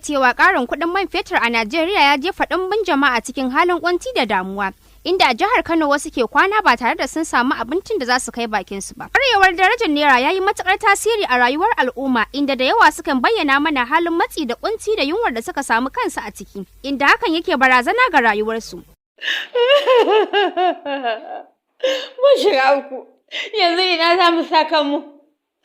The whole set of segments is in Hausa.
cewa ƙarin kuɗin man fetur a Najeriya ya jefa ɗimbin jama'a cikin halin ƙunci da damuwa. Inda a jihar Kano wasu ke kwana ba tare da sun samu abincin da za su kai bakinsu ba. Ƙaryewar darajar naira ya yi matuƙar tasiri a rayuwar al'umma, inda da yawa sukan bayyana mana halin matsi da ƙunci da yunwar da suka samu kansu a ciki, inda hakan yake barazana ga rayuwarsu. Mun shiga uku, yanzu ina za mu saka mu?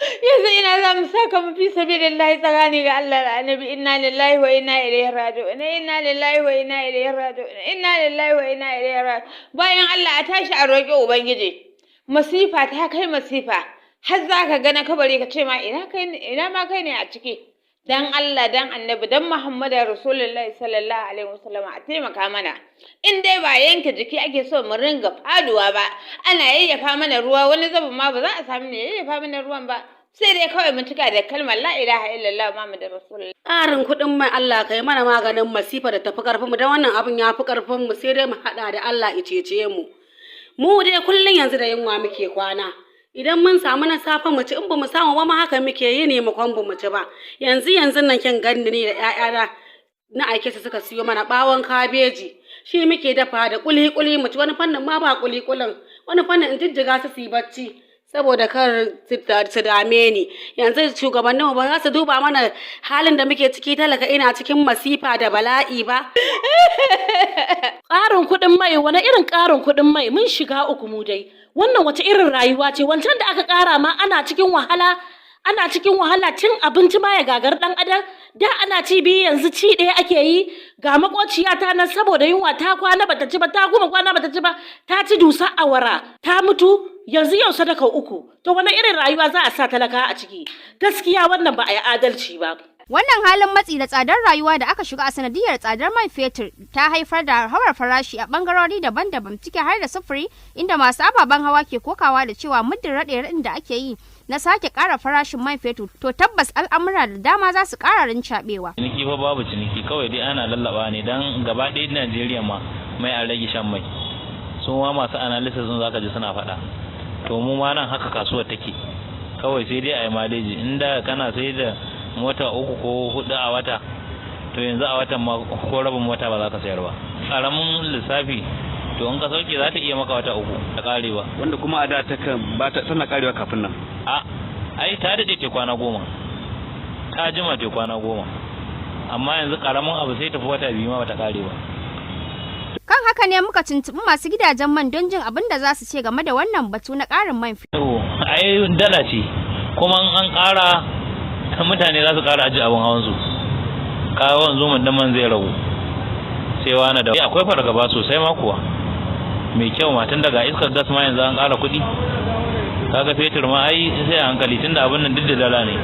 Yanzu ina za mu saka mu fi sabilillahi tsakani ga Allah da Annabi. Inna lillahi wa inna ilaihi raji'un. Inna lillahi wa inna ilaihi raji'un. Inna lillahi wa inna ilaihi raji'un. Bayan Allah a tashi a roƙi Ubangiji. Masifa ta kai masifa. Har za ka ga na kabari ka ce ma ina ma kai ne a ciki. Dan Allah, dan Annabi, dan Muhammadu Rasulullahi sallallahu alaihi wasallam a taimaka mana. In dai ba yanke jiki ake so mu ringa faduwa ba, ana yayyafa mana ruwa, wani zabin ma ba za a samu ne yayyafa mana ruwan ba. Sai dai kawai mun cika da kalmar la ilaha illallah Muhammadu Rasulullah. Ƙarin kuɗin mai Allah kai mana maganin masifa da tafi ƙarfin mu, dan wannan abin ya fi ƙarfin mu, sai dai mu haɗa da Allah ya cece mu. Mu dai kullun yanzu da yunwa muke kwana. Idan mun samu na safe mu ci, in ba mu samu ba ma haka muke yi ne mu kwan mu ci ba. Yanzu nan kin ganni ne da ƴaƴana na aike su suka siyo mana bawon kabeji. Shi muke dafa da kuli-kuli mu ci, wani fannin ma ba kuli-kulin, wani fannin in jijjiga su yi bacci saboda kar su dame ni. Yanzu shugabanninmu ba za su duba mana halin da muke ciki, talaka ina cikin masifa da bala'i ba. Ƙarin kuɗin mai, wani irin ƙarin kuɗin mai? Mun shiga uku mu dai. Wannan wace irin rayuwa ce? Wancan da aka ƙara ma ana cikin wahala, cin abinci ma ya gagar ɗan adam. Da ana ci biyu, yanzu ci ɗaya ake yi. Ga makociya ta nan saboda yunwa ta kwana bata ci ba, ta kuma kwana bata ci ba, ta ci dusa awara, ta mutu. Yanzu yau sadaka uku. To wani irin rayuwa za a sa talaka a ciki? Gaskiya wannan ba a yi adalci ba. Wannan halin matsi da tsadar rayuwa da aka shiga a sanadiyar tsadar man fetur ta haifar da hawar farashi a bangarori daban-daban, ciki har da sufuri, inda masu ababen hawa ke kokawa da cewa muddin raɗe-raɗin da ake yi na sake ƙara farashin man fetur, to tabbas al'amura da dama za su ƙara rincaɓewa. Ciniki fa babu ciniki, kawai dai ana lallaba ne dan gaba ɗaya Najeriya ma mai an rage shan mai. Su ma masu analysis sun zaka ji suna faɗa. To mu ma nan haka kasuwar take. Kawai sai dai a yi maleji, inda kana sai da mota 3 ko 4 a wata, to yanzu a watan ma ko rabin mota ba za ka sayar ba. Karamin lissafi to in ka sauke za ta iya maka wata 3 ta karewa, wanda kuma a da tana karewa kafin nan. Ai ta dade te kwana 10, ta jima te kwana 10, amma yanzu karamin abu sai tafi wata 2 ma bata kare ba. Kan haka ne muka tuntuɓi masu gidajen man don jin abin da za su ce game da wannan batu na ƙarin man fetur. Ai dala ce, kuma an ƙara mutane za su ƙara aji abin hawan su, kawo wanzu mun man zai ragu, sai wani da akwai fargaba sosai ma kuwa mai kyau ma, tun daga iskar gas ma yanzu an ƙara kuɗi, kaga fetur ma ai sai a hankali tunda abin nan duk da dala ne,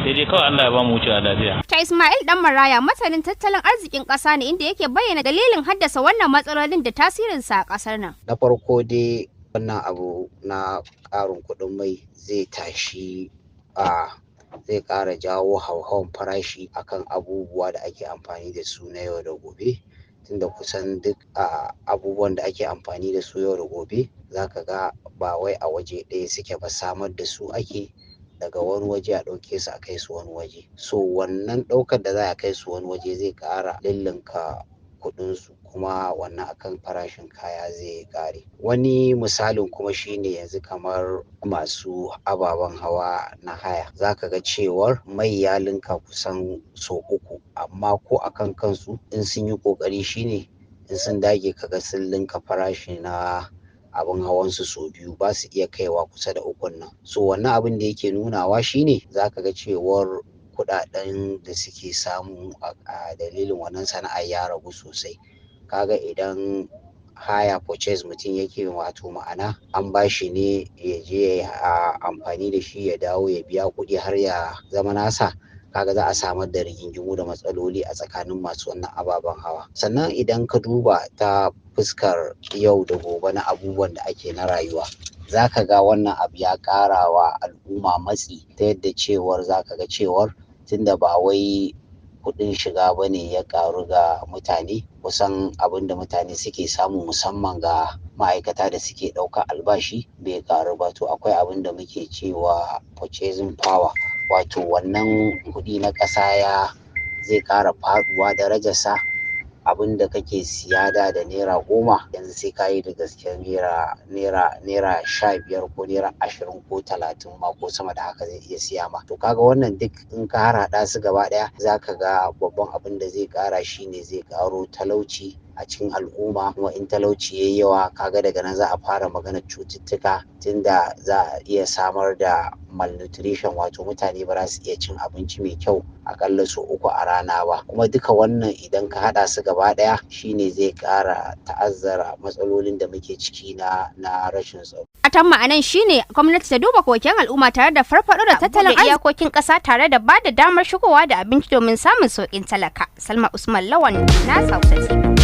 sai dai kawai Allah ya ba mu wucewa lafiya. Ta Ismail Dan Maraya masanin tattalin arzikin ƙasa ne, inda yake bayyana dalilin haddasa wannan matsalolin da tasirinsa a ƙasar nan. Na farko dai wannan abu na ƙarin kuɗin mai zai tashi zai ƙara jawo hauhawan farashi akan abubuwa da ake amfani da su na yau da gobe, tunda kusan duk abubuwan da ake amfani da su yau da gobe zaka ga ba wai a waje ɗaya suke ba, samar da su ake daga wani waje a ɗauke su a kai su wani waje. So wannan ɗaukar da za a kai su wani waje zai ƙara lillinka kuɗin su, kuma wannan akan farashin kaya zai ƙare. Wani misalin kuma shine yanzu kamar masu ababen hawa na haya, zaka ga cewar mai ya linka kusan so 3, amma ko akan kansu in sun yi ƙoƙari shine in sun dage kaga sun linka farashi na abin hawansu so 2, ba su iya kaiwa kusa da 3 nan. So wannan abin da yake nunawa shine zaka ga cewar kuɗaɗen da suke samu a dalilin wannan sana'ar ya ragu sosai. Kaga idan haya purchase mutum yake, wato ma'ana an bashi ne ya je ya amfani da shi ya dawo ya biya kuɗi har ya zama nasa, kaga za a samar da rigingimu da matsaloli a tsakanin masu wannan ababen hawa. Sannan idan ka duba ta fuskar yau da gobe na abubuwan da ake na rayuwa, zaka ga wannan abu ya ƙara wa al'umma matsi, ta yadda cewar zaka ga cewar tunda ba wai kuɗin shiga ba ne ya ƙaru ga mutane, kusan abin da mutane suke samu musamman ga ma'aikata da suke ɗauka albashi bai ƙaru ba. To akwai abin da muke cewa purchasing power, wato wannan kuɗi na ƙasa zai ƙara faɗuwa darajarsa. Abin da kake siya da naira 10 yanzu sai ka yi da gaske naira 15 ko naira 20 ko 30 ma ko sama da haka zai iya siya ma. To kaga wannan duk in ka harhaɗa su gaba ɗaya zaka ga babban abin da zai ƙara shine zai ƙaro talauci a cikin al'umma, kuma in talauci yayi yawa kaga daga nan za a fara maganar cututtuka, tunda za a iya samar da malnutrition, wato mutane ba za su iya cin abinci mai kyau akalla sau 3 a rana ba. Kuma duka wannan idan ka haɗa su gaba ɗaya shine zai ƙara ta'azzara matsalolin da muke ciki na rashin tsaro. Fatan ma'anan shine gwamnati ta duba koken al'umma tare da farfaɗo da tattalin iyakokin ƙasa tare da ba da damar shigowa da abinci domin samun sauƙin talaka. Salma Usman Lawan, na Hausa TV.